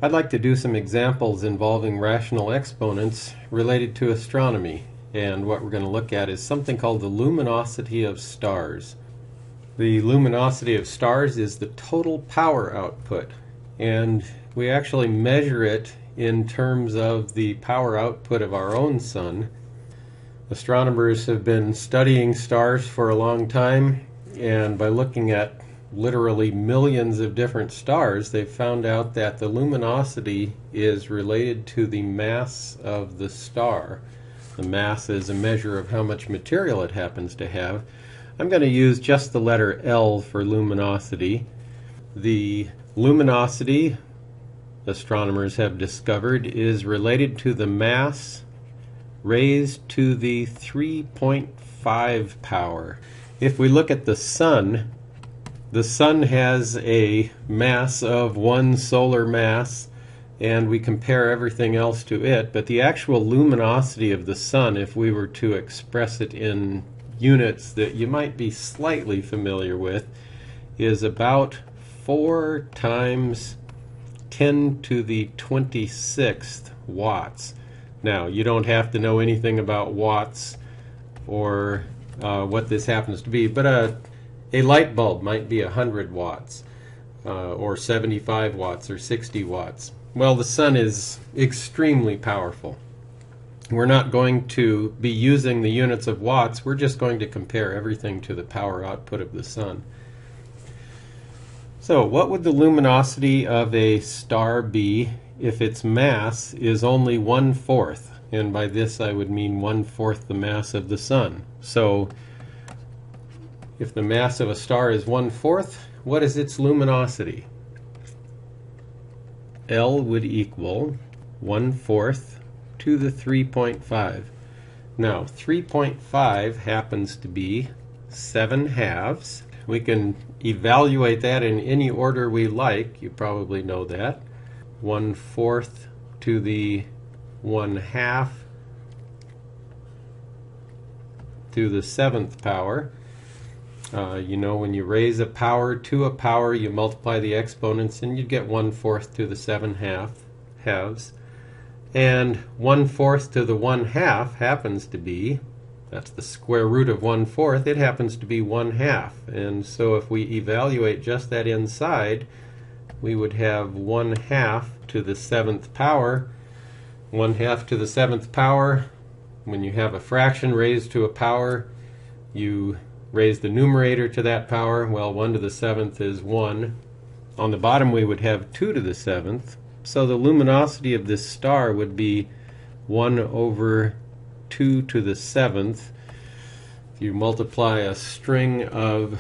I'd like to do some examples involving rational exponents related to astronomy, and what we're going to look at is something called the luminosity of stars. The luminosity of stars is the total power output, and we actually measure it in terms of the power output of our own sun. Astronomers have been studying stars for a long time, and by looking at literally millions of different stars, they've found out that the luminosity is related to the mass of the star. The mass is a measure of how much material it happens to have. I'm going to use just the letter L for luminosity. The luminosity, astronomers have discovered, is related to the mass raised to the 3.5 power. If we look at the sun has a mass of 1 solar mass, and we compare everything else to it, but the actual luminosity of the sun, if we were to express it in units that you might be slightly familiar with, is about 4 times 10 to the 26th watts. Now, you don't have to know anything about watts or what this happens to be, but a light bulb might be 100 watts, or 75 watts, or 60 watts. Well, the sun is extremely powerful. We're not going to be using the units of watts, we're just going to compare everything to the power output of the sun. So, what would the luminosity of a star be if its mass is only 1/4? And by this I would mean 1/4 the mass of the sun. So, if the mass of a star is 1/4, what is its luminosity? L would equal 1/4 to the 3.5. Now, 3.5 happens to be 7/2. We can evaluate that in any order we like. You probably know that. 1/4 to the 1/2 to the 7th power. You know, when you raise a power to a power, you multiply the exponents and you get 1/4 to the 7/2. And 1/4 to the 1/2 happens to be, that's the square root of 1/4, it happens to be 1/2. And so if we evaluate just that inside, we would have 1/2 to the 7th power. 1/2 to the 7th power, when you have a fraction raised to a power, you raise the numerator to that power. Well, 1 to the 7th is 1. On the bottom we would have 2 to the 7th. So the luminosity of this star would be 1/2 to the 7th. If you multiply a string of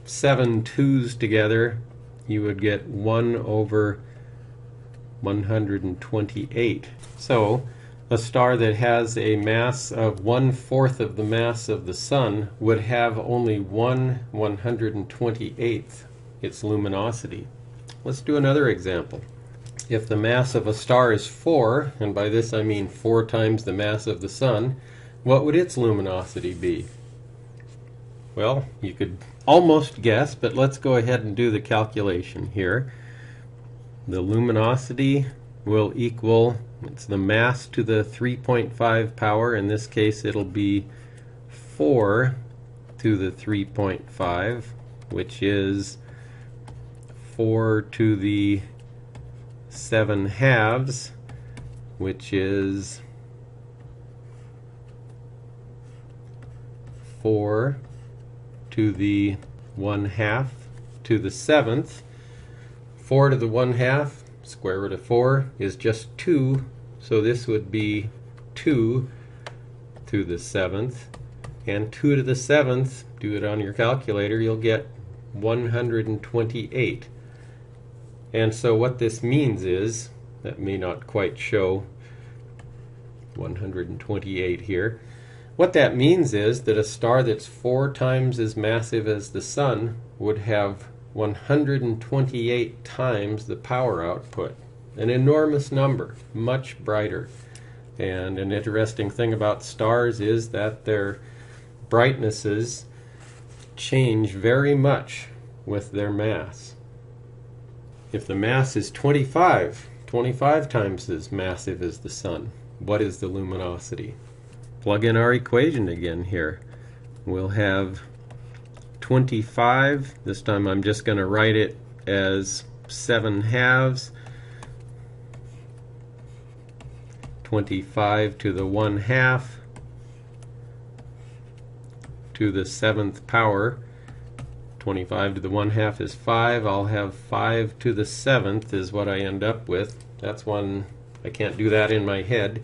7 2's together, you would get 1/128. So a star that has a mass of 1/4 of the mass of the sun would have only 1/128th its luminosity. Let's do another example. If the mass of a star is 4, and by this I mean 4 times the mass of the sun, what would its luminosity be? Well, you could almost guess, but let's go ahead and do the calculation here. The luminosity will equal, it's the mass to the 3.5 power. In this case it'll be 4 to the 3.5, which is 4 to the 7/2, which is 4 to the 1/2 to the 7th. 4 to the 1/2, square root of 4, is just 2, so this would be 2 to the 7th. And 2 to the 7th, do it on your calculator, you'll get 128. And so what this means is, that may not quite show 128 here, what that means is that a star that's 4 times as massive as the sun would have 128 times the power output. An enormous number, much brighter. And an interesting thing about stars is that their brightnesses change very much with their mass. If the mass is 25 25 times as massive as the sun. What is the luminosity? Plug in our equation again here. We'll have 25. This time I'm just going to write it as 7/2. 25 to the 1/2 to the 7th power. 25 to the 1/2 is 5. I'll have 5 to the 7th is what I end up with. That's one, I can't do that in my head.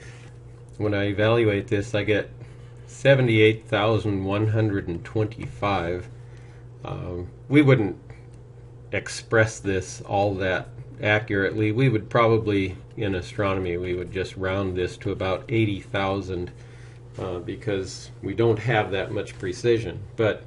When I evaluate this, I get 78,125. We wouldn't express this all that accurately. We would probably, in astronomy, we would just round this to about 80,000 because we don't have that much precision. But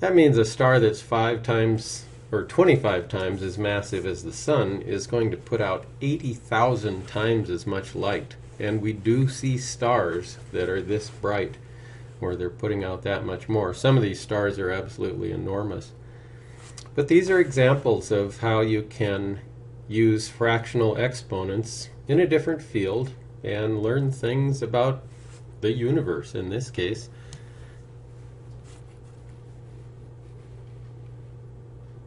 that means a star that's 5 times or 25 times as massive as the sun is going to put out 80,000 times as much light. And we do see stars that are this bright where they're putting out that much more. Some of these stars are absolutely enormous. But these are examples of how you can use fractional exponents in a different field and learn things about the universe in this case.